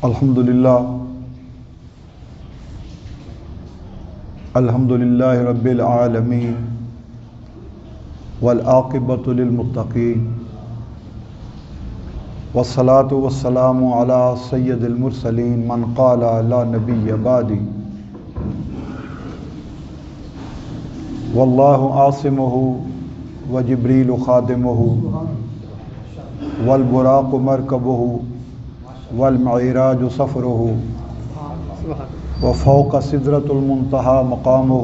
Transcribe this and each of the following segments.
الحمدللہ رب العالمین والعاقبۃ للمتقین والصلاة والسلام علی سید المرسلین من قال لا نبی بعدی واللہ عاصمہ وجبریل خادمہ والبراق مرکبہ والمعراج سفرہ وفوق سدرۃ المنتہى مقامہ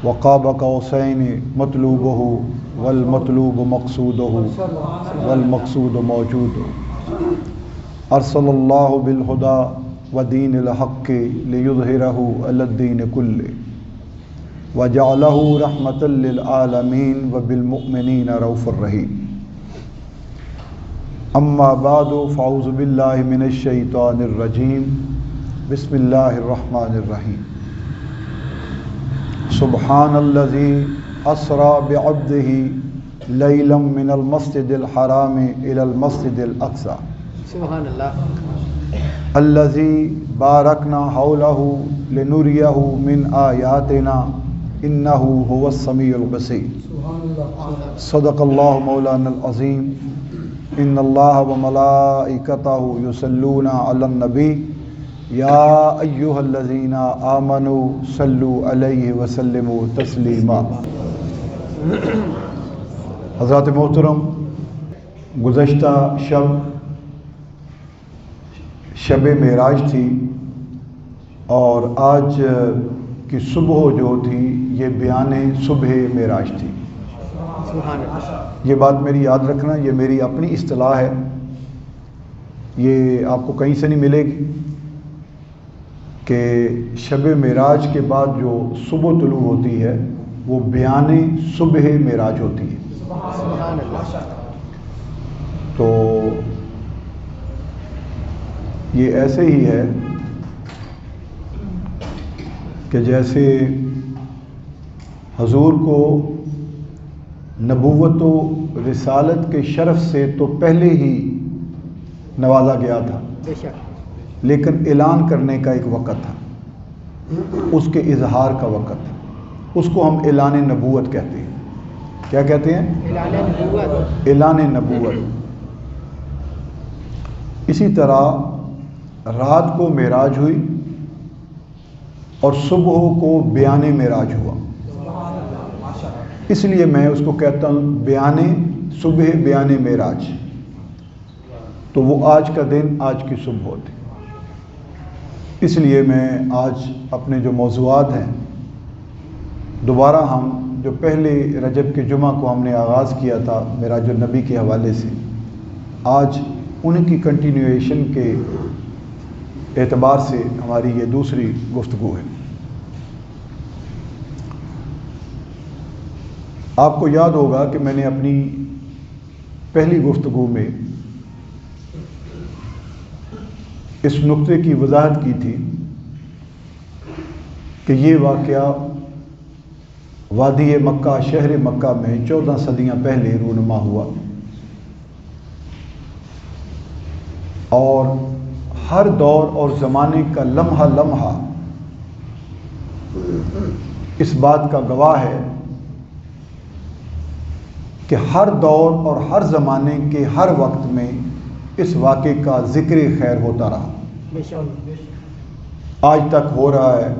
وقاب قوسین مطلوبہ والمطلوب مقصودہ والمقصود موجود ارسل اللہ بالہدی ودین الحق لیظہرہ علی الدین کلہ وجعلہ رحمۃ للعالمین وبالمؤمنین رؤوف رحیم اما بعد فاعوذ باللہ من الشیطان الرجیم بسم اللہ الرحمن الرحیم سبحان الذی اسری بعبدہ لیلا من المسجد الحرام الی المسجد الاقصی سبحان اللہ الذی بارکنا حولہ لنریہ من آیاتنا انہ هو السمیع البصیر صدق اللہ مولانا العظیم ان اللہ وملائکتہ یصلون علی النبی یا ایہا الذین آمنوا صلوا علیہ وسلموا تسلیما۔ حضرات محترم، گزشتہ شب معراج تھی اور آج کی صبح جو تھی یہ بیان صبح معراج تھی۔ سبحان اللہ۔ یہ بات میری یاد رکھنا، یہ میری اپنی اصطلاح ہے، یہ آپ کو کہیں سے نہیں ملے گی کہ شب معراج کے بعد جو صبح طلوع ہوتی ہے وہ بیان صبح معراج ہوتی ہے۔ سبحان اللہ۔ تو یہ ایسے ہی ہے کہ جیسے حضور کو نبوت و رسالت کے شرف سے تو پہلے ہی نوازا گیا تھا، بے شک، لیکن اعلان کرنے کا ایک وقت تھا، اس کے اظہار کا وقت تھا، اس کو ہم اعلان نبوت کہتے ہیں۔ کیا کہتے ہیں؟ اعلان نبوت۔ اعلان نبوت۔ اسی طرح رات کو معراج ہوئی اور صبح کو بیان معراج ہوا، اس لیے میں اس کو کہتا ہوں بیان صبح بیان معراج۔ تو وہ آج کا دن آج کی صبح ہوتی، اس لیے میں آج اپنے جو موضوعات ہیں دوبارہ ہم جو پہلے رجب کے جمعہ کو ہم نے آغاز کیا تھا معراج النبی کے حوالے سے، آج ان کی کنٹینیویشن کے اعتبار سے ہماری یہ دوسری گفتگو ہے۔ آپ کو یاد ہوگا کہ میں نے اپنی پہلی گفتگو میں اس نقطے کی وضاحت کی تھی کہ یہ واقعہ وادی مکہ شہر مکہ میں 14 صدیاں پہلے رونما ہوا، اور ہر دور اور زمانے کا لمحہ لمحہ اس بات کا گواہ ہے کہ ہر دور اور ہر زمانے کے ہر وقت میں اس واقعے کا ذکر خیر ہوتا رہا، بے شک، آج تک ہو رہا ہے۔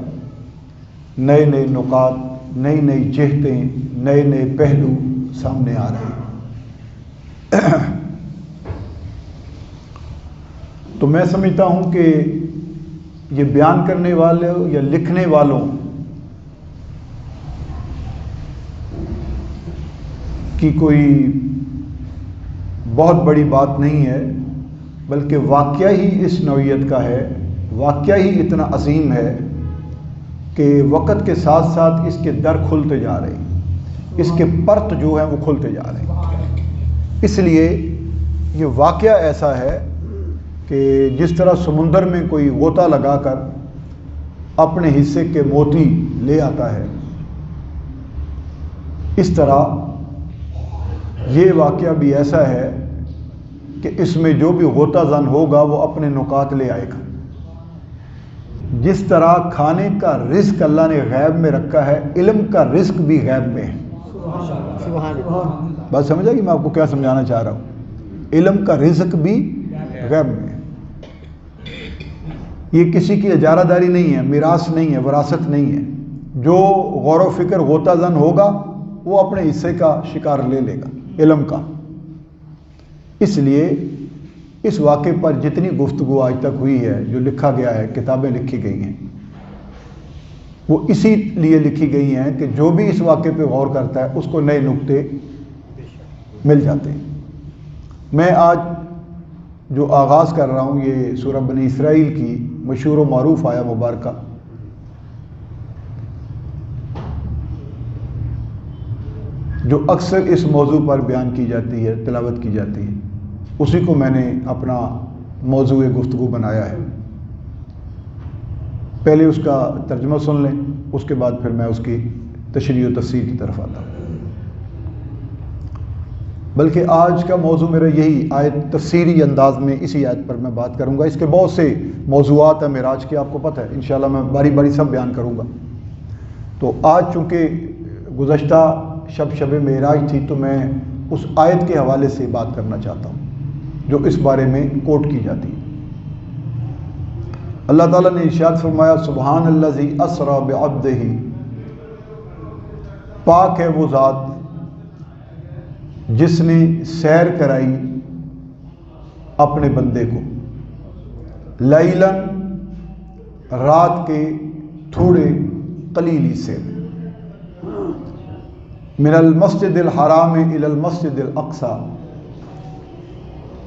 نئے نئے نکات، نئی نئی جہتیں، نئے نئے پہلو سامنے آ رہے ہیں۔ تو میں سمجھتا ہوں کہ یہ بیان کرنے والوں یا لکھنے والوں کی کوئی بہت بڑی بات نہیں ہے، بلکہ واقعہ ہی اس نوعیت کا ہے، واقعہ ہی اتنا عظیم ہے کہ وقت کے ساتھ ساتھ اس کے در کھلتے جا رہے ہیں، اس کے پرت جو ہیں وہ کھلتے جا رہے ہیں۔ اس لیے یہ واقعہ ایسا ہے کہ جس طرح سمندر میں کوئی غوطہ لگا کر اپنے حصے کے موتی لے آتا ہے، اس طرح یہ واقعہ بھی ایسا ہے کہ اس میں جو بھی غوطہ زن ہوگا وہ اپنے نکات لے آئے گا۔ جس طرح کھانے کا رزق اللہ نے غیب میں رکھا ہے، علم کا رزق بھی غیب میں ہے۔ سبحان اللہ۔ بات سمجھا کہ میں آپ کو کیا سمجھانا چاہ رہا ہوں؟ علم کا رزق بھی غیب میں ہے۔ یہ کسی کی اجارہ داری نہیں ہے، میراث نہیں ہے، وراثت نہیں ہے۔ جو غور و فکر غوطہ زن ہوگا وہ اپنے حصے کا شکار لے لے گا علم کا۔ اس لیے اس واقعے پر جتنی گفتگو آج تک ہوئی ہے، جو لکھا گیا ہے، کتابیں لکھی گئی ہیں، وہ اسی لیے لکھی گئی ہیں کہ جو بھی اس واقعے پہ غور کرتا ہے اس کو نئے نکتے مل جاتے ہیں۔ میں آج جو آغاز کر رہا ہوں یہ سورہ بنی اسرائیل کی مشہور و معروف آیا مبارکہ، جو اکثر اس موضوع پر بیان کی جاتی ہے، تلاوت کی جاتی ہے، اسی کو میں نے اپنا موضوع گفتگو بنایا ہے۔ پہلے اس کا ترجمہ سن لیں، اس کے بعد پھر میں اس کی تشریح و تفسیر کی طرف آتا ہوں۔ بلکہ آج کا موضوع میرا یہی آیت، تفسیری انداز میں اسی آیت پر میں بات کروں گا۔ اس کے بہت سے موضوعات ہیں معراج کے، آپ کو پتہ ہے، انشاءاللہ میں باری باری سب بیان کروں گا۔ تو آج چونکہ گزشتہ شب معراج تھی تو میں اس آیت کے حوالے سے بات کرنا چاہتا ہوں جو اس بارے میں کوٹ کی جاتی ہے۔ اللہ تعالیٰ نے ارشاد فرمایا، سبحان الذی اسری بعبدہ، پاک ہے وہ ذات جس نے سیر کرائی اپنے بندے کو، لیلاً، رات کے تھوڑے قلیل حصے میں، من المسجد الحرام الی المسجد الاقصی۔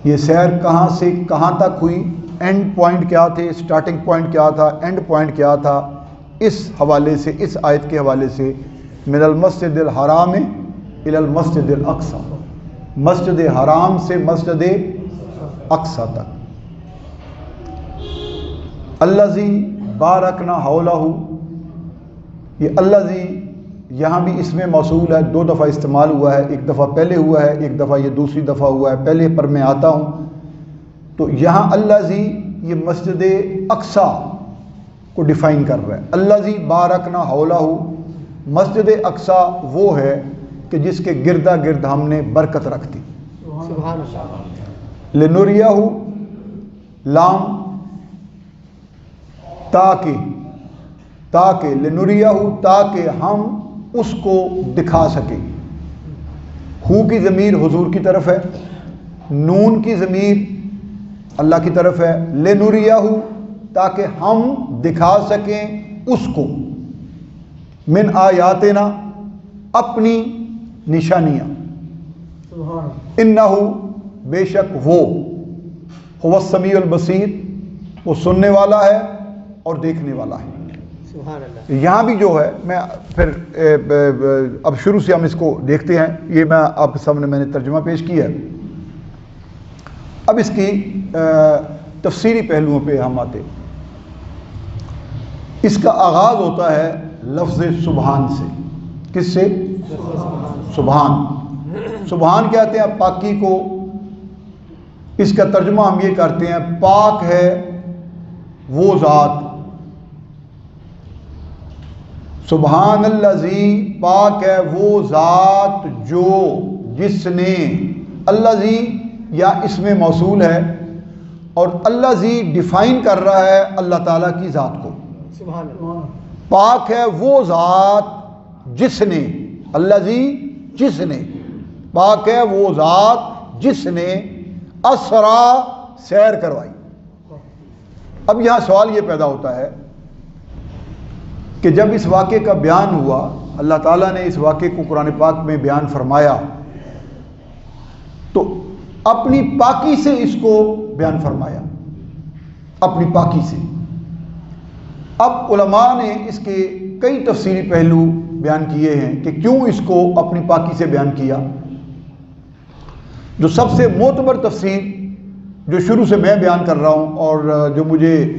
یہ سیر کہاں سے کہاں تک ہوئی، اینڈ پوائنٹ کیا تھے، سٹارٹنگ پوائنٹ کیا تھا، اینڈ پوائنٹ کیا تھا، اس حوالے سے، اس آیت کے حوالے سے، من المسجد الحرام الی المسجد الاقصی، مسجد حرام سے مسجد اقصی تک۔ الذی بارکنا حولہ، یہ الذی یہاں بھی اس میں موصول ہے، دو دفعہ استعمال ہوا ہے، ایک دفعہ پہلے ہوا ہے، ایک دفعہ یہ دوسری دفعہ ہوا ہے، پہلے پر میں آتا ہوں۔ تو یہاں الذی یہ مسجد اقصی کو ڈیفائن کر رہا ہے۔ الذی بارکنا حولہ، مسجد اقصی وہ ہے کہ جس کے گردا گرد ہم نے برکت رکھ دی۔ سبحان اللہ۔ لنریہ، لام تاکہ لنریہ، تاکہ ہم اس کو دکھا سکیں۔ ہو کی ضمیر حضور کی طرف ہے، نون کی ضمیر اللہ کی طرف ہے، لنریہ، تاکہ ہم دکھا سکیں اس کو، من آیاتنا، اپنی نشانیاں، انہ، بے شک وہ، هو السمیع البصیر، وہ سننے والا ہے اور دیکھنے والا ہے۔ سبحان اللہ۔ یہاں بھی جو ہے، میں پھر اب شروع سے ہم اس کو دیکھتے ہیں، یہ میں آپ کے سامنے میں نے ترجمہ پیش کیا ہے۔ اب اس کی تفسیری پہلوؤں پہ ہم آتے ہیں۔ اس کا آغاز ہوتا ہے لفظ سبحان سے۔ کس سے؟ سبحان۔ سبحان کہتے ہیں پاکی کو، اس کا ترجمہ ہم یہ کرتے ہیں، پاک ہے وہ ذات، سبحان الذی، پاک ہے وہ ذات جو، جس نے، الذی یا اس میں موصول ہے، اور الذی ڈیفائن کر رہا ہے اللہ تعالیٰ کی ذات کو۔ سبحان اللہ۔ پاک ہے وہ ذات جس نے، الذی جس نے، پاک ہے وہ ذات جس نے اسرا سیر کروائی۔ اب یہاں سوال یہ پیدا ہوتا ہے کہ جب اس واقعے کا بیان ہوا، اللہ تعالیٰ نے اس واقعے کو قرآن پاک میں بیان فرمایا، تو اپنی پاکی سے اس کو بیان فرمایا، اپنی پاکی سے۔ اب علماء نے اس کے کئی تفسیری پہلو بیان کیے ہیں کہ کیوں اس کو اپنی پاکی سے بیان کیا۔ جو سب سے معتبر تفسیر، جو شروع سے میں بیان کر رہا ہوں اور جو مجھے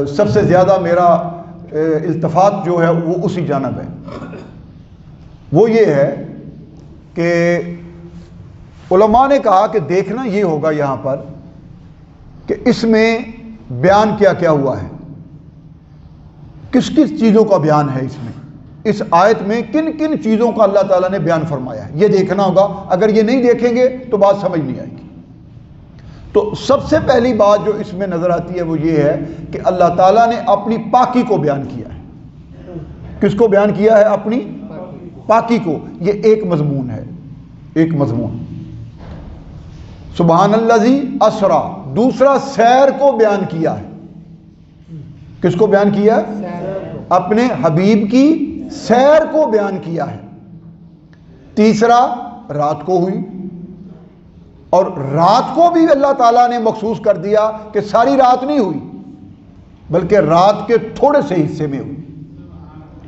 سب سے زیادہ میرا التفات جو ہے وہ اسی جانب ہے، وہ یہ ہے کہ علماء نے کہا کہ دیکھنا یہ ہوگا یہاں پر کہ اس میں بیان کیا کیا ہوا ہے، کس کس چیزوں کا بیان ہے اس میں، اس آیت میں کن کن چیزوں کا اللہ تعالیٰ نے بیان فرمایا ہے، یہ دیکھنا ہوگا۔ اگر یہ نہیں دیکھیں گے تو بات سمجھ نہیں آئے گی۔ تو سب سے پہلی بات جو اس میں نظر آتی ہے وہ یہ ہے کہ اللہ تعالیٰ نے اپنی پاکی کو بیان کیا ہے۔ کس کو بیان کیا ہے؟ اپنی پاکی کو۔ یہ ایک مضمون ہے، ایک مضمون۔ سبحان الذی اسرا، دوسرا سیر کو بیان کیا ہے۔ کس کو بیان کیا ہے؟ اپنے حبیب کی سیر کو بیان کیا ہے۔ تیسرا رات کو ہوئی، اور رات کو بھی اللہ تعالیٰ نے مخصوص کر دیا کہ ساری رات نہیں ہوئی بلکہ رات کے تھوڑے سے حصے میں ہوئی۔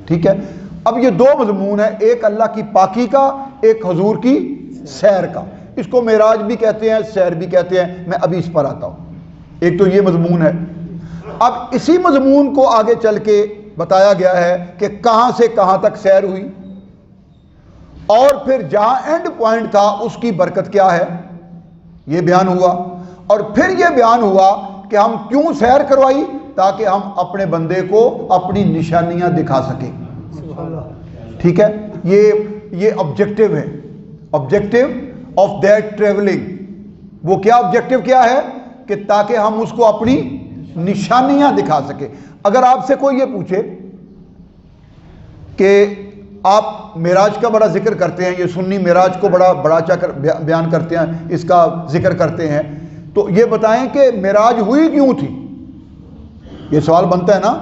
ٹھیک ہے، اب یہ دو مضمون ہے، ایک اللہ کی پاکی کا، ایک حضور کی سیر کا۔ اس کو معراج بھی کہتے ہیں، سیر بھی کہتے ہیں، میں ابھی اس پر آتا ہوں۔ ایک تو یہ مضمون ہے۔ اب اسی مضمون کو آگے چل کے بتایا گیا ہے کہ کہاں سے کہاں تک سیر ہوئی، اور پھر جہاں اینڈ پوائنٹ تھا اس کی برکت کیا ہے، یہ بیان ہوا۔ اور پھر یہ بیان ہوا کہ ہم کیوں سیر کروائی، تاکہ ہم اپنے بندے کو اپنی نشانیاں دکھا سکیں۔ ٹھیک ہے، یہ آبجیکٹو ہے، آبجیکٹو آف دیٹ ٹریولنگ۔ وہ کیا آبجیکٹو کیا ہے؟ کہ تاکہ ہم اس کو اپنی نشانیاں دکھا سکیں۔ اگر آپ سے کوئی یہ پوچھے کہ آپ معراج کا بڑا ذکر کرتے ہیں، یہ سنی معراج کو بڑا چا کر بیان کرتے ہیں، اس کا ذکر کرتے ہیں، تو یہ بتائیں کہ معراج ہوئی کیوں تھی؟ یہ سوال بنتا ہے نا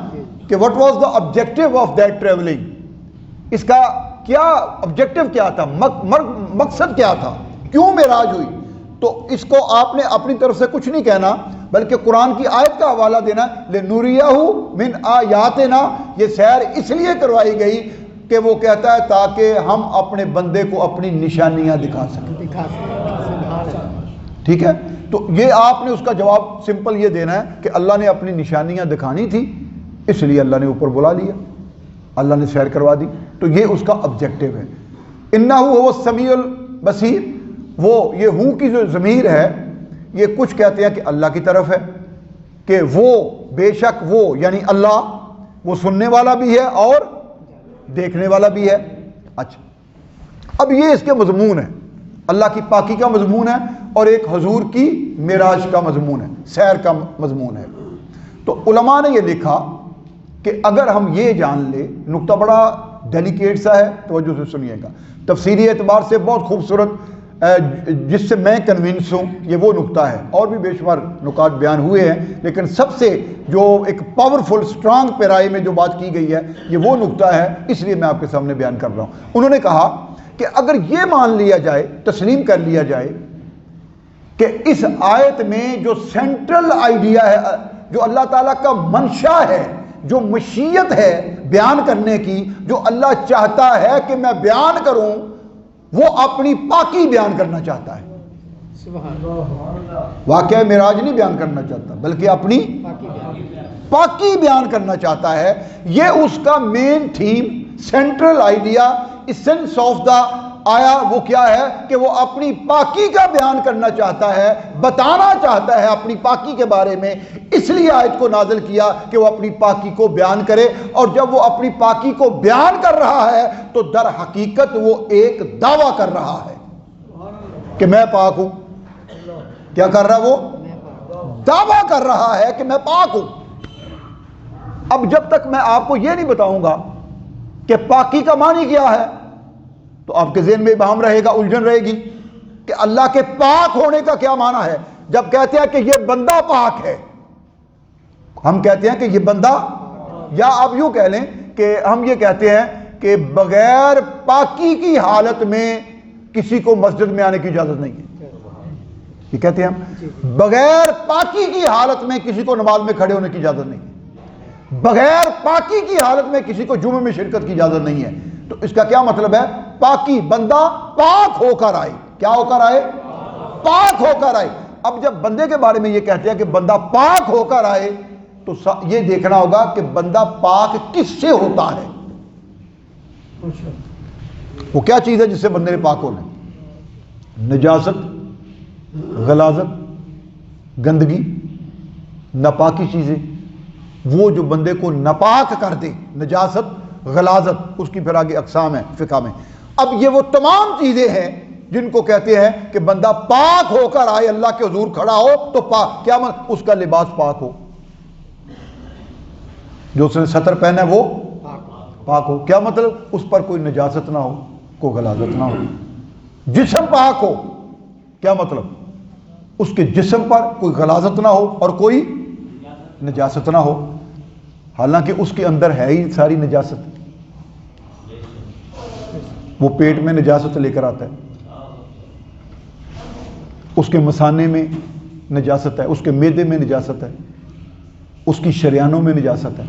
کہ what was the objective of that traveling؟ اس کا کیا آبجیکٹو کیا تھا، مقصد کیا تھا، کیوں معراج ہوئی؟ تو اس کو آپ نے اپنی طرف سے کچھ نہیں کہنا، بلکہ قرآن کی آیت کا حوالہ دینا۔ لِنُرِيَهُ مِنْ آیَاتِنَا، یہ سیر اس لیے کروائی گئی کہ وہ کہتا ہے تاکہ ہم اپنے بندے کو اپنی نشانیاں دکھا سکیں۔ ٹھیک ہے، تو یہ آپ نے اس کا جواب سمپل یہ دینا ہے کہ اللہ نے اپنی نشانیاں دکھانی تھی، اس لیے اللہ نے اوپر بلا لیا، اللہ نے سیر کروا دی۔ تو یہ اس کا آبجیکٹو ہے۔ اِنَّهُ هُوَ السَّمِيعُ الْبَصِيرُ، وہ یہ ہوں کی جو ضمیر ہے، یہ کچھ کہتے ہیں کہ اللہ کی طرف ہے، کہ وہ بے شک وہ یعنی اللہ، وہ سننے والا بھی ہے اور دیکھنے والا بھی ہے۔ اچھا، اب یہ اس کے مضمون ہے، اللہ کی پاکی کا مضمون ہے، اور ایک حضور کی معراج کا مضمون ہے، سیر کا مضمون ہے۔ تو علماء نے یہ لکھا کہ اگر ہم یہ جان لیں، نقطہ بڑا ڈیلیکیٹ سا ہے، توجہ سے سنیے گا، تفسیری اعتبار سے بہت خوبصورت، جس سے میں کنونس ہوں، یہ وہ نقطہ ہے۔ اور بھی بے شمار نکات بیان ہوئے ہیں، لیکن سب سے جو ایک پاورفل سٹرانگ پیرائے میں جو بات کی گئی ہے، یہ وہ نقطہ ہے، اس لیے میں آپ کے سامنے بیان کر رہا ہوں۔ انہوں نے کہا کہ اگر یہ مان لیا جائے، تسلیم کر لیا جائے کہ اس آیت میں جو سینٹرل آئیڈیا ہے، جو اللہ تعالیٰ کا منشا ہے، جو مشیت ہے بیان کرنے کی، جو اللہ چاہتا ہے کہ میں بیان کروں، وہ اپنی پاکی بیان کرنا چاہتا ہے۔ واقعہ معراج نہیں بیان کرنا چاہتا، بلکہ اپنی پاکی بیان کرنا چاہتا ہے۔ یہ اس کا main theme, central idea, essence of the آیا وہ کیا ہے کہ وہ اپنی پاکی کا بیان کرنا چاہتا ہے، بتانا چاہتا ہے اپنی پاکی کے بارے میں۔ اس لیے آیت کو نازل کیا کہ وہ اپنی پاکی کو بیان کرے، اور جب وہ اپنی پاکی کو بیان کر رہا ہے تو در حقیقت وہ ایک دعویٰ کر رہا ہے کہ میں پاک ہوں۔ کیا کر رہا ہے؟ وہ دعویٰ کر رہا ہے کہ میں پاک ہوں۔ اب جب تک میں آپ کو یہ نہیں بتاؤں گا کہ پاکی کا معنی کیا ہے، تو آپ کے ذہن میں ابہام رہے گا، الجھن رہے گی کہ اللہ کے پاک ہونے کا کیا معنی ہے۔ جب کہتے ہیں کہ یہ بندہ پاک ہے، ہم کہتے ہیں کہ یہ بندہ، یا آپ یوں کہہ لیں کہ ہم یہ کہتے ہیں کہ بغیر پاکی کی حالت میں کسی کو مسجد میں آنے کی اجازت نہیں ہے، یہ کہتے ہیں ہم۔ بغیر پاکی کی حالت میں کسی کو نماز میں کھڑے ہونے کی اجازت نہیں ہے، بغیر پاکی کی حالت میں کسی کو جمعے میں شرکت کی اجازت نہیں ہے۔ تو اس کا کیا مطلب ہے؟ پاکی، بندہ پاک ہو کر آئے۔ کیا ہو کر آئے؟ پاک ہو کر آئے۔ اب جب بندے کے بارے میں یہ کہتے ہیں کہ بندہ پاک ہو کر آئے، تو یہ دیکھنا ہوگا کہ بندہ پاک کس سے ہوتا ہے، وہ کیا چیز ہے جس سے بندے نے پاک ہونا ہے؟ نجاست غلاظت، گندگی، ناپاکی چیزیں، وہ جو بندے کو ناپاک کر دے، نجاست، غلاظت، اس کی پھر آگے اقسام ہے فقہ میں۔ اب یہ وہ تمام چیزیں ہیں جن کو کہتے ہیں کہ بندہ پاک ہو کر آئے اللہ کے حضور کھڑا ہو تو پاک، کیا مطلب؟ اس کا لباس پاک ہو، جو اس نے ستر پہنا ہے وہ پاک ہو۔ کیا مطلب؟ اس پر کوئی نجاست نہ ہو، کوئی غلاظت نہ ہو، جسم پاک ہو۔ کیا مطلب؟ اس کے جسم پر کوئی غلاظت نہ ہو اور کوئی نجاست نہ ہو، حالانکہ اس کے اندر ہے ہی ساری نجاست۔ وہ پیٹ میں نجاست لے کر آتا ہے، اس کے مثانے میں نجاست ہے، اس کے معدے میں نجاست ہے، اس کی شریانوں میں نجاست ہے۔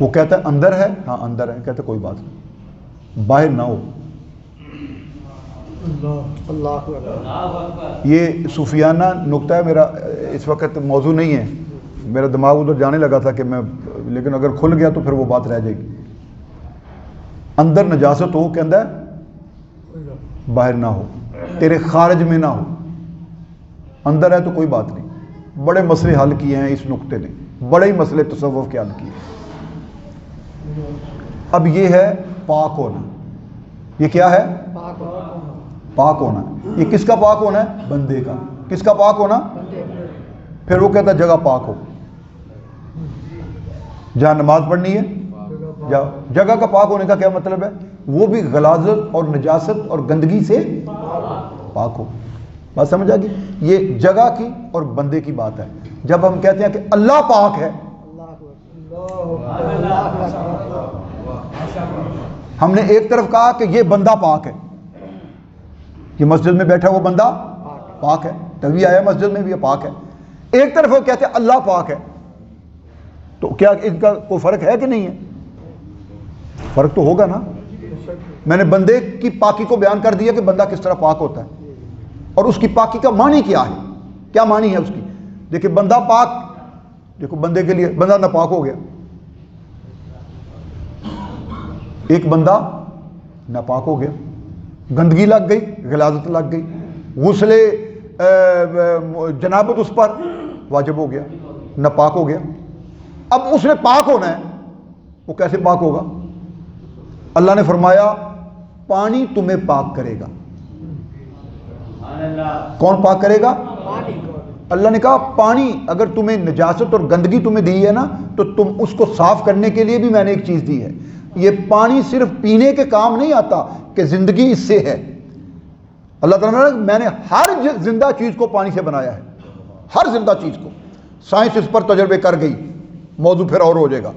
وہ کہتا ہے اندر ہے، ہاں اندر ہے، کہتا ہے کوئی بات نہیں، باہر نہ ہو۔ اللہ اکبر۔ یہ صوفیانہ نکتہ ہے، میرا اس وقت موضوع نہیں ہے، میرا دماغ ادھر جانے لگا تھا کہ میں، لیکن اگر کھل گیا تو پھر وہ بات رہ جائے گی۔ اندر نجاست ہو کہ اندر باہر نہ ہو، تیرے خارج میں نہ ہو، اندر ہے تو کوئی بات نہیں۔ بڑے مسئلے حل کیے ہیں اس نکتے نے، بڑے ہی مسئلے تصوف کے حل کیے۔ اب یہ ہے پاک ہونا، یہ کیا ہے؟ پاک ہو، پاک ہونا۔ یہ کس کا پاک ہونا ہے؟ بندے کا۔ کس کا پاک ہونا؟ بندے۔ پھر وہ کہتا ہے جگہ پاک ہو، جہاں نماز پڑھنی ہے جگہ کا پاک ہونے کا کیا مطلب ہے؟ وہ بھی غلاظت اور نجاست اور گندگی سے پاک ہو۔ بات سمجھ آ گئی؟ یہ جگہ کی اور بندے کی بات ہے۔ جب ہم کہتے ہیں کہ اللہ پاک ہے، ہم نے ایک طرف کہا کہ یہ بندہ پاک ہے، یہ مسجد میں بیٹھا وہ بندہ پاک ہے، تبھی آیا مسجد میں بھی یہ پاک ہے۔ ایک طرف وہ کہتے ہیں اللہ پاک ہے، تو کیا ان کا کوئی فرق ہے کہ نہیں ہے؟ فرق تو ہوگا نا۔ میں نے بندے کی پاکی کو بیان کر دیا کہ بندہ کس طرح پاک ہوتا ہے، اور اس کی پاکی کا معنی کیا ہے، کیا معنی ہے اس کی۔ دیکھیں بندہ پاک، دیکھو بندے کے لیے بندہ ناپاک ہو گیا، ایک بندہ ناپاک ہو گیا، گندگی لگ گئی، غلاظت لگ گئی، غسل جنابت اس پر واجب ہو گیا، ناپاک ہو گیا۔ اب اس نے پاک ہونا ہے، وہ کیسے پاک ہوگا؟ اللہ نے فرمایا پانی تمہیں پاک کرے گا۔ کون پاک کرے گا؟ اللہ نے کہا پانی، اگر تمہیں نجاست اور گندگی تمہیں دی ہے نا، تو تم اس کو صاف کرنے کے لیے بھی میں نے ایک چیز دی ہے۔ یہ پانی صرف پینے کے کام نہیں آتا کہ زندگی اس سے ہے۔ اللہ تعالیٰ نے میں نے ہر زندہ چیز کو پانی سے بنایا ہے، ہر زندہ چیز کو۔ سائنس اس پر تجربے کر گئی، موضوع پھر اور ہو جائے گا۔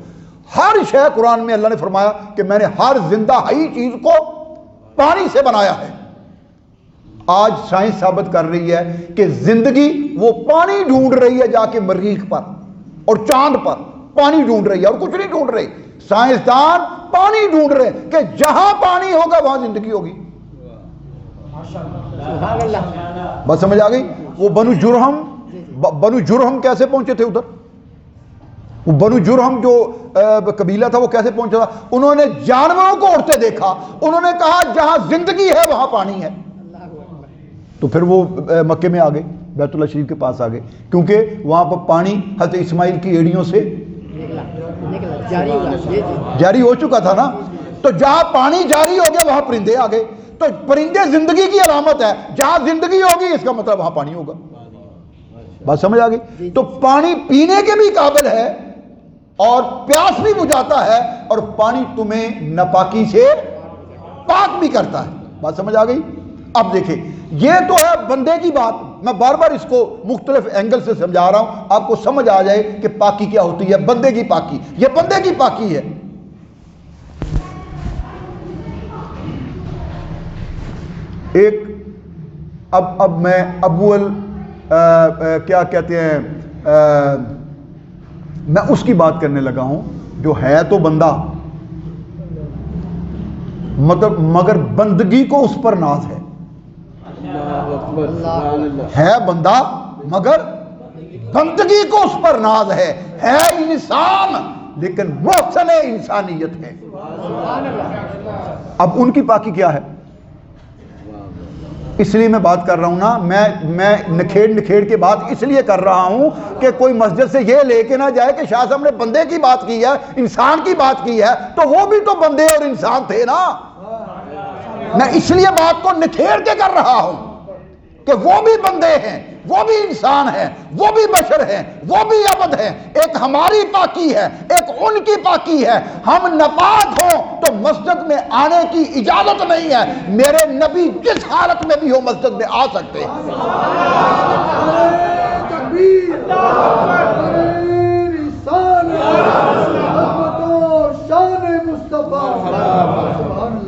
ہر شے قرآن میں اللہ نے فرمایا کہ میں نے ہر زندہ حی چیز کو پانی سے بنایا ہے۔ آج سائنس ثابت کر رہی ہے کہ زندگی وہ پانی ڈھونڈ رہی ہے، جا کے مریخ پر اور چاند پر پانی ڈھونڈ رہی ہے، اور کچھ نہیں ڈھونڈ رہی۔ سائنسدان پانی ڈھونڈ رہے ہیں کہ جہاں پانی ہوگا وہاں زندگی ہوگی۔ سبحان اللہ۔ بات سمجھ آ گئی؟ وہ بنو جرہم کیسے پہنچے تھے ادھر؟ وہ بنو جرہم جو قبیلہ تھا وہ کیسے پہنچا تھا؟ انہوں نے جانوروں کو اڑتے دیکھا، انہوں نے کہا جہاں زندگی ہے وہاں پانی ہے، تو پھر وہ مکے میں آ گئے، بیت اللہ شریف کے پاس آ گئے، کیونکہ وہاں پر پانی حضرت اسماعیل کی ایڑیوں سے جاری ہو چکا تھا نا۔ تو جہاں پانی جاری ہو گیا وہاں پرندے آ گئے، تو پرندے زندگی کی علامت ہے، جہاں زندگی ہوگی اس کا مطلب وہاں پانی ہوگا۔ بات سمجھ آ گئی؟ تو پانی پینے کے بھی قابل ہے اور پیاس بھی بجھاتا ہے، اور پانی تمہیں ناپاکی سے پاک بھی کرتا ہے۔ بات سمجھ آ گئی؟ اب دیکھیں یہ تو ہے بندے کی بات، میں بار بار اس کو مختلف اینگل سے سمجھا رہا ہوں، آپ کو سمجھ آ جائے کہ پاکی کیا ہوتی ہے۔ بندے کی پاکی، یہ بندے کی پاکی ہے۔ ایک اب میں اول کیا کہتے ہیں، میں اس کی بات کرنے لگا ہوں جو ہے تو بندہ، مطلب مگر بندگی کو اس پر ناز ہے۔ ہے بندہ مگر بندگی کو اس پر ناز ہے انسان لیکن محسن انسانیت ہے۔ اب ان کی پاکی کیا ہے؟ اس لیے میں بات کر رہا ہوں نا، میں نکھیڑ کے بات اس لیے کر رہا ہوں کہ کوئی مسجد سے یہ لے کے نہ جائے کہ شاہ صاحب نے بندے کی بات کی ہے، انسان کی بات کی ہے، تو وہ بھی تو بندے اور انسان تھے نا۔ میں اس لیے بات کو نکھیڑ کے کر رہا ہوں کہ وہ بھی بندے ہیں، وہ بھی انسان ہیں، وہ بھی بشر ہیں، وہ بھی عبد ہیں۔ ایک ہماری پاکی ہے، ایک ان کی پاکی ہے۔ ہم ناپاک ہوں تو مسجد میں آنے کی اجازت نہیں ہے۔ میرے نبی جس حالت میں بھی ہو مسجد میں آ سکتے ہیں۔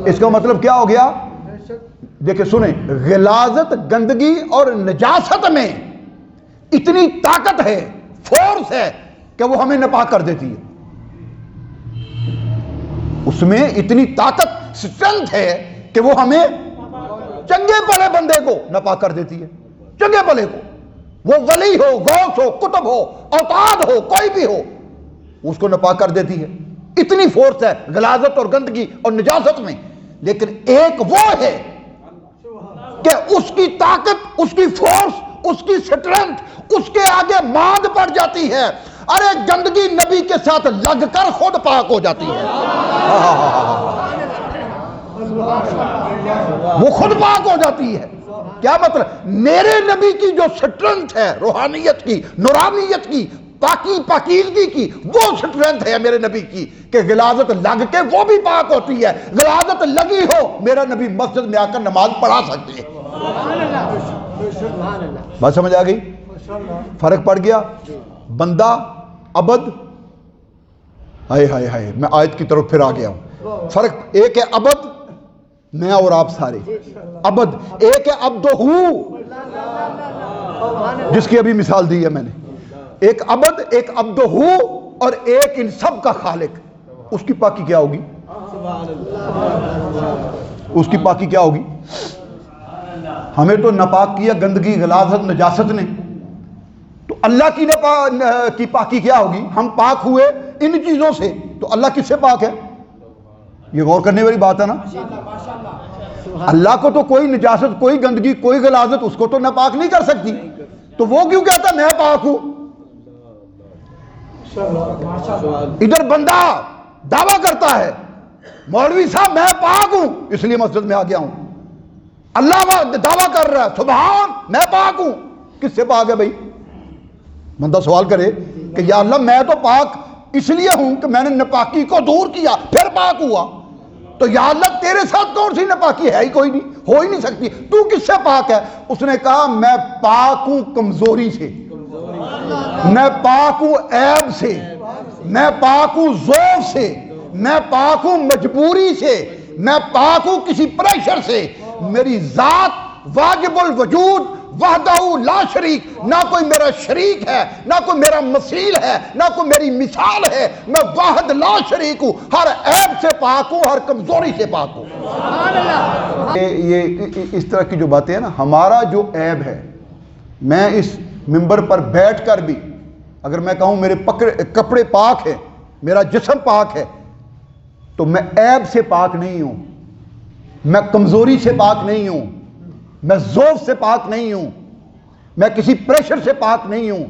اس کا مطلب کیا ہو گیا؟ دیکھیں سنیں، غلاظت، گندگی اور نجاست میں اتنی طاقت ہے، فورس ہے کہ وہ ہمیں ناپاک کر دیتی ہے۔ اس میں اتنی طاقت، سٹرنگتھ ہے کہ وہ ہمیں چنگے بھلے بندے کو ناپاک کر دیتی ہے، چنگے بھلے کو، وہ ولی ہو، غوث ہو، قطب ہو، اوتاد ہو، کوئی بھی ہو، اس کو ناپاک کر دیتی ہے۔ اتنی فورس ہے غلاظت اور گندگی اور نجاست میں۔ لیکن ایک وہ ہے کہ اس کی طاقت، اس کی فورس، اس کی سٹرنگتھ اس کے آگے ماند پڑ جاتی ہے۔ ارے گندگی نبی کے ساتھ لگ کر خود پاک ہو جاتی ہے، وہ خود پاک ہو جاتی ہے۔ کیا مطلب؟ میرے نبی کی جو سٹرنگتھ ہے، روحانیت کی، نورانیت کی، پاکیزگی کی، وہ سٹرنگتھ ہے میرے نبی کی کہ غلاظت لگ کے وہ بھی پاک ہوتی ہے۔ غلاظت لگی ہو، میرا نبی مسجد میں آ کر نماز پڑھا سکتے ہیں۔ بات سمجھ آ گئی؟ فرق پڑ گیا؟ بندہ، عبد، ہائے ہائے ہائے، میں آیت کی طرف پھر آ گیا ہوں۔ فرق ایک ہے عبد، میں اور آپ سارے عبد، ایک ہے عبدہو جس کی ابھی مثال دی ہے میں نے۔ ایک عبد، ایک عبدہو، اور ایک ان سب کا خالق۔ اس کی پاکی کیا ہوگی؟ اس کی پاکی کیا ہوگی؟ ہمیں تو ناپاک کیا گندگی، غلاظت، نجاست نے، تو اللہ کی پاکی کیا ہوگی؟ ہم پاک ہوئے ان چیزوں سے، تو اللہ کس سے پاک ہے؟ یہ غور کرنے والی بات ہے نا۔ اللہ کو تو کوئی نجاست، کوئی گندگی، کوئی غلاظت اس کو تو ناپاک نہیں کر سکتی، تو وہ کیوں کہتا ہے میں پاک ہوں؟ ادھر بندہ دعویٰ کرتا ہے مولوی صاحب میں پاک ہوں اس لیے مسجد میں آ گیا ہوں، اللہ دعویٰ کر رہا ہے سبحان میں پاک ہوں۔ کس سے پاک ہے بھائی؟ بندہ سوال کرے کہ یا اللہ میں تو پاک اس لیے ہوں کہ میں نے ناپاکی کو دور کیا پھر پاک ہوا، تو یا اللہ تیرے ساتھ کون سی ناپاکی ہے؟ ہی کوئی نہیں، ہو ہی نہیں سکتی، تو کس سے پاک ہے؟ اس نے کہا میں پاک ہوں کمزوری سے، میں پاک ہوں عیب سے، میں پاک ہوں ضعف سے، میں پاک ہوں مجبوری سے، میں پاک ہوں کسی پریشر سے۔ میری ذات واجب الوجود وحدہ لا شریک، نہ کوئی میرا شریک ہے، نہ کوئی میرا مثیل ہے، نہ کوئی میری مثال ہے، میں واحد لا شریک ہوں، ہر عیب سے پاک ہوں، ہر کمزوری سے پاک ہوں۔ یہ اس طرح کی جو باتیں ہیں نا، ہمارا جو عیب ہے، میں اس منبر پر بیٹھ کر بھی اگر میں کہوں میرے کپڑے پاک ہیں، میرا جسم پاک ہے، تو میں عیب سے پاک نہیں ہوں، میں کمزوری سے پاک نہیں ہوں، میں ضعف سے پاک نہیں ہوں، میں کسی پریشر سے پاک نہیں ہوں۔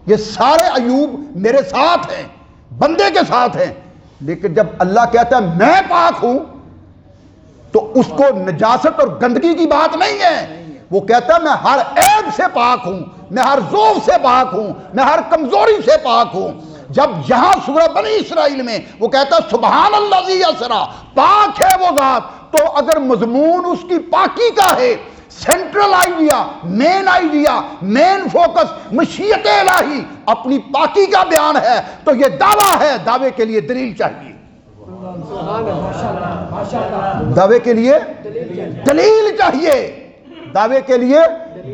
یہ سارے عیوب میرے ساتھ ہیں، بندے کے ساتھ ہیں، لیکن جب اللہ کہتا ہے میں پاک ہوں تو اس کو نجاست اور گندگی کی بات نہیں ہے، وہ کہتا ہے میں ہر عیب سے پاک ہوں، میں ہر ضعف سے پاک ہوں، میں ہر کمزوری سے پاک ہوں۔ جب یہاں سورہ بنی اسرائیل میں وہ کہتا ہے سبحان الذی اسریٰ، پاک ہے وہ ذات، تو اگر مضمون اس کی پاکی کا ہے، central idea, main idea, main focus مشیت الہی اپنی پاکی کا بیان ہے، تو یہ دعویٰ ہے، دعوے کے لیے دلیل چاہیے، دعوے کے لیے دلیل چاہیے، دعوے کے لیے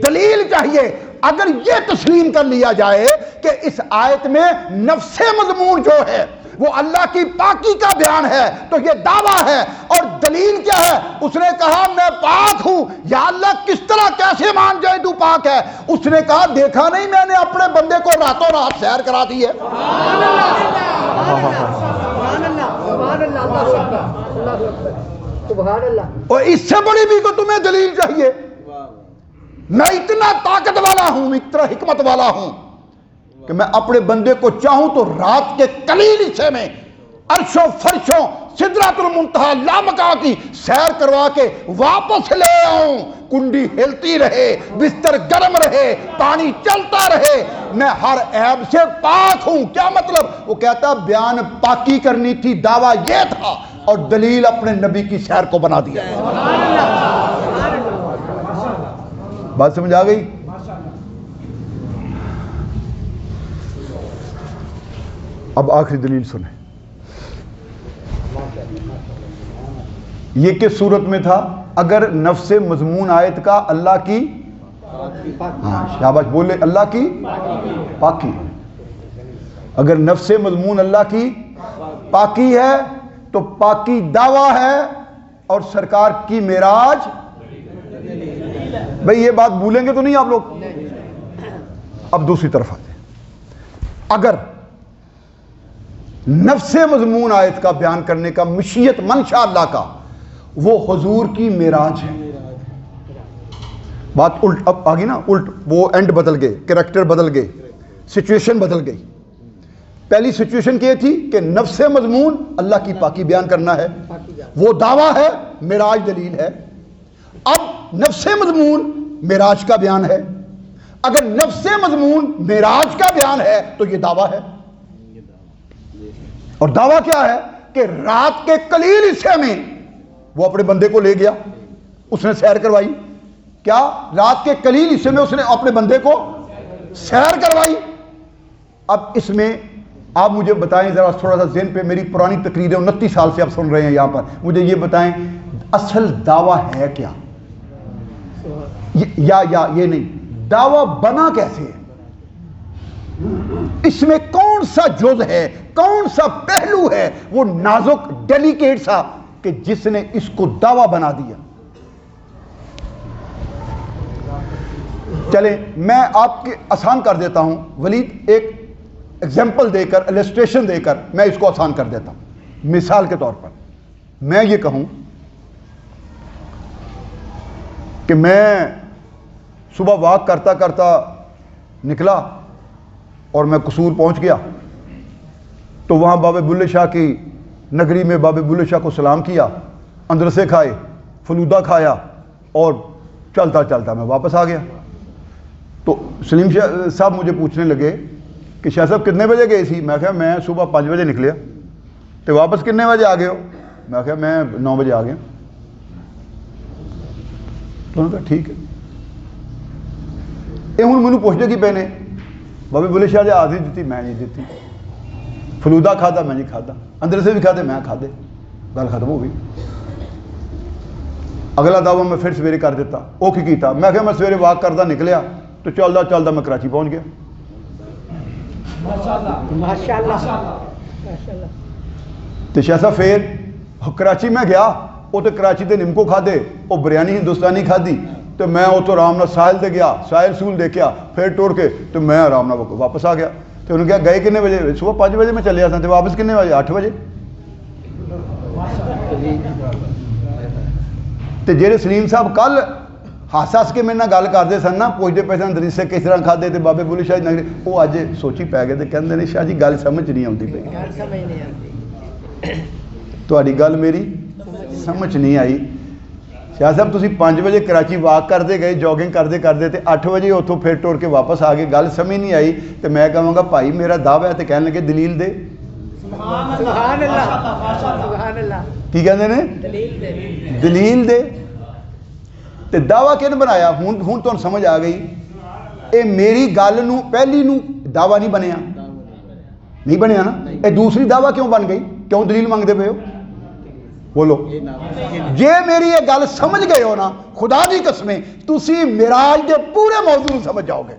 دلیل چاہیے۔ اگر یہ تسلیم کر لیا جائے کہ اس آیت میں نفس مضمون جو ہے وہ اللہ کی پاکی کا بیان ہے، تو یہ دعویٰ ہے، اور دلیل کیا ہے؟ اس نے کہا میں پاک ہوں، یا اللہ کس طرح کیسے مان جائے تو پاک ہے؟ اس نے کہا دیکھا نہیں میں نے اپنے بندے کو راتوں رات سیر کرا دی ہے۔ اور اس سے بڑی بھی کو تمہیں دلیل چاہیے؟ میں اتنا طاقت والا ہوں، اتنا حکمت والا ہوں کہ میں اپنے بندے کو چاہوں تو رات کے قلیل حصے میں عرشوں فرشوں سدرۃ المنتہا لامکا کی سیر کروا کے واپس لے آؤں، کنڈی ہلتی رہے، بستر گرم رہے، پانی چلتا رہے، میں ہر عیب سے پاک ہوں۔ کیا مطلب؟ وہ کہتا بیان پاکی کرنی تھی، دعویٰ یہ تھا، اور دلیل اپنے نبی کی سیر کو بنا دیا۔ بات سمجھ آ گئی؟ اب آخری دلیل سنیں، یہ کس صورت میں تھا؟ اگر نفس مضمون آیت کا اللہ کی، ہاں شاباش بولے، اللہ کی پاکی، اگر نفس مضمون اللہ کی پاکی ہے تو پاکی دعویٰ ہے اور سرکار کی معراج۔ بھئی یہ بات بھولیں گے تو نہیں آپ لوگ؟ اب دوسری طرف آتے ہیں، اگر نفس مضمون آیت کا بیان کرنے کا مشیت منشاء اللہ کا وہ حضور کی معراج ہے، بات الٹ اب آگی نا، الٹ، وہ اینڈ بدل گئے، کریکٹر بدل گئے، سچویشن بدل گئی۔ پہلی سچویشن کیا تھی کہ نفس مضمون اللہ کی پاکی بیان کرنا ہے، وہ دعویٰ ہے، معراج دلیل ہے۔ اب نفس مضمون معراج کا بیان ہے، اگر نفس مضمون معراج کا بیان ہے تو یہ دعویٰ ہے، اور دعویٰ کیا ہے کہ رات کے قلیل حصے میں وہ اپنے بندے کو لے گیا، اس نے سیر کروائی۔ کیا؟ رات کے قلیل حصے میں اس نے اپنے بندے کو سیر کروائی۔ اب اس میں آپ مجھے بتائیں ذرا، تھوڑا سا ذہن پہ، میری پرانی تقریریں 29 سال سے آپ سن رہے ہیں یہاں پر، مجھے یہ بتائیں اصل دعویٰ ہے کیا؟ یا یہ نہیں، دعویٰ بنا کیسے ہے؟ اس میں کون سا جز ہے، کون سا پہلو ہے وہ نازک ڈیلیکیٹ سا کہ جس نے اس کو دعویٰ بنا دیا؟ چلیں میں آپ کے آسان کر دیتا ہوں، ولید ایک ایگزامپل دے کر، السٹریشن دے کر میں اس کو آسان کر دیتا ہوں۔ مثال کے طور پر میں یہ کہوں کہ میں صبح واک کرتا کرتا نکلا اور میں قصور پہنچ گیا، تو وہاں بابے بلے شاہ کی نگری میں بابے بلے شاہ کو سلام کیا، اندرسے کھائے، فلودہ کھایا، اور چلتا چلتا میں واپس آ گیا۔ تو سلیم شاہ صاحب مجھے پوچھنے لگے کہ شاہ صاحب کتنے بجے گئے سی؟ میں کہا میں صبح 5 بجے نکلیا۔ تو واپس کتنے بجے آ گئے ہو؟ میں کہا میں 9 بجے آ گیا۔ تو انہوں نے کہا ٹھیک ہے، یہ ہوں مینوں پوچھنے کی پہنے بابے بلے شاہ جی آدھی دیتی، میں نہیں دیتی، فلودہ کھادا میں نہیں کھادا، اندر سے بھی کھادے میں کھادے، گل ختم ہو گئی۔ اگلا دعویٰ میں پھر سویرے کر دیتا، وہ کی کیتا؟ میں کہا میں سویرے واک کرتا نکلیا تو چلتا چلتا میں کراچی پہنچ گیا۔ تو شاہ صاحب پھر کراچی میں گیا، وہ تو کراچی دے نمکو کھادے، وہ بریانی ہندوستانی کھادی، تو میں وہ تو آرام نال ساحل دے گیا، ساحل سول دیکھیا، پھر ٹور کے تو میں آرام نال واپس آ گیا۔ تو انہوں نے کہا گئے کتنے بجے؟ صبح 5 بجے میں چلے آتا، تو واپس کتنے بجے؟ 8 بجے۔ تو جہے سلیم صاحب کل ہس ہس کے میرے نال گل کرتے سن نا، پوچھتے پے سن دریسے کس طرح کھادے تے بابے بلے شاہ نگری، وہ اج سوچی پی گئے، کہندے نے شاہ جی گل سمجھ نہیں آتی پئی، تہاڈی گل میری سمجھ نہیں آئی۔ شاہ صاحب تسی 5 بجے کراچی واک کرتے گئے، جاگنگ کرتے کرتے تے 8 بجے اتوں پھر ٹور کے واپس آ گئے، گل سمجھ نہیں آئی۔ تو میں کہوں گا بھائی میرا دعویٰ ہے، تو کہنے لگے دلیل دے۔ سبحان اللہ، سبحان اللہ، کی کہندے نے؟ دلیل دے۔ تے دعویٰ کن بنایا؟ ہوں تو سمجھ آ گئی، اے میری گل نو پہلی نو دعویٰ نہیں بنیا، نہیں بنیا نا، اے دوسری دعویٰ کیوں بن گئی؟ کیوں دلیل منگتے پے ہو؟ بولو جے میری یہ گل سمجھ گئے ہو نا، خدا دی قسمیں تسی معراج دے پورے موضوع سمجھ جاؤ گے۔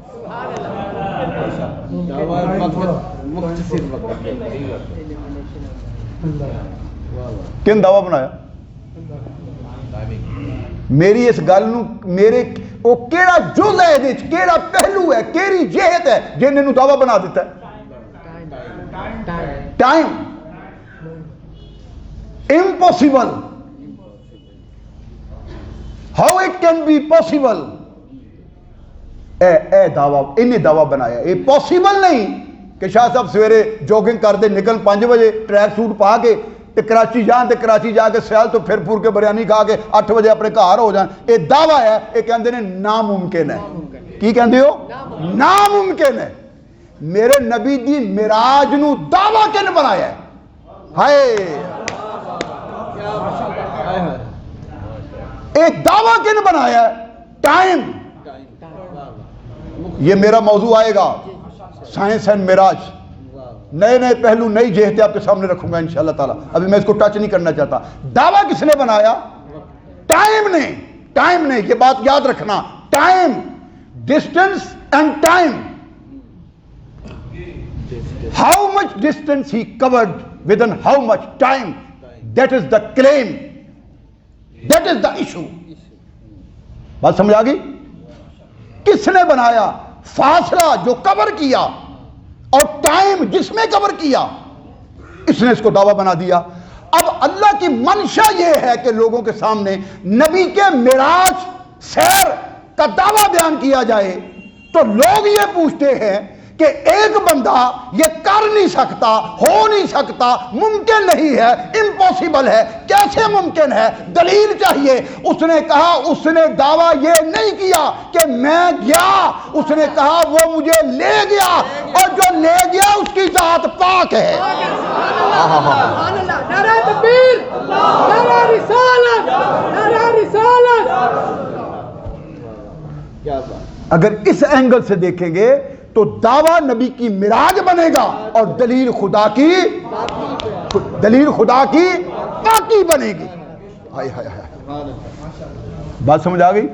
کن دعویٰ بنایا؟ میری اس گل نو میرے وہ کیڑا جز ہے، دے کیڑا پہلو ہے، کیڑی جہت ہے جن نے دعویٰ بنا دیتا ہے؟ Time. Impossible. How it can be possible اے دعویٰ انہیں دعویٰ بنایا. یہ پاسبل نہیں کہ شاہ صاحب سویرے جوگنگ کر دے نکل 5 بجے ٹریک سوٹ پا کے تے کراچی جان تے کراچی جا کے سیال تو پھر پھور کے بریانی کھا کے 8 بجے اپنے گھر ہو جان. یہ دعویٰ ہے, یہ کہندے نے ناممکن ہے. کی کہندے ہو؟ ناممکن ہے. میرے نبی دی معراج نو دعویٰ کن بنایا ہے؟ ہائے ایک دعویٰ کن بنایا ہے؟ ٹائم. یہ میرا موضوع آئے گا, سائنس اینڈ معراج. نئے نئے پہلو, نئی جہتیں آپ کے سامنے رکھوں گا انشاءاللہ تعالیٰ. ابھی میں اس کو ٹچ نہیں کرنا چاہتا. دعویٰ کس نے بنایا؟ ٹائم نے. ٹائم نے, یہ بات یاد رکھنا. Time, distance and time. How much distance he chord with in how much time, that is the claim, that is the issue. بات سمجھ آ گئی؟ کس نے بنایا؟ فاصلہ جو کور کیا اور ٹائم جس میں کور کیا, اس نے اس کو دعویٰ بنا دیا. اب اللہ کی منشا یہ ہے کہ لوگوں کے سامنے نبی کے معراج سیر کا دعویٰ بیان کیا جائے, تو لوگ یہ پوچھتے ہیں کہ ایک بندہ یہ کر نہیں سکتا, ہو نہیں سکتا, ممکن نہیں ہے, امپاسبل ہے. کیسے ممکن ہے؟ دلیل چاہیے. اس نے کہا, اس نے دعویٰ یہ نہیں کیا کہ میں گیا, اس نے کہا وہ مجھے لے گیا, اور جو لے گیا اس کی ذات پاک ہے. نعرہ تکبیر, نعرہ رسالت, نعرہ رسالت. اگر اس اینگل سے دیکھیں گے تو دعویٰ نبی کی معراج بنے گا, اور دلیل خدا کی پاکی بنے گی. ہائے ہائے ہائے, بات سمجھ آ گئی؟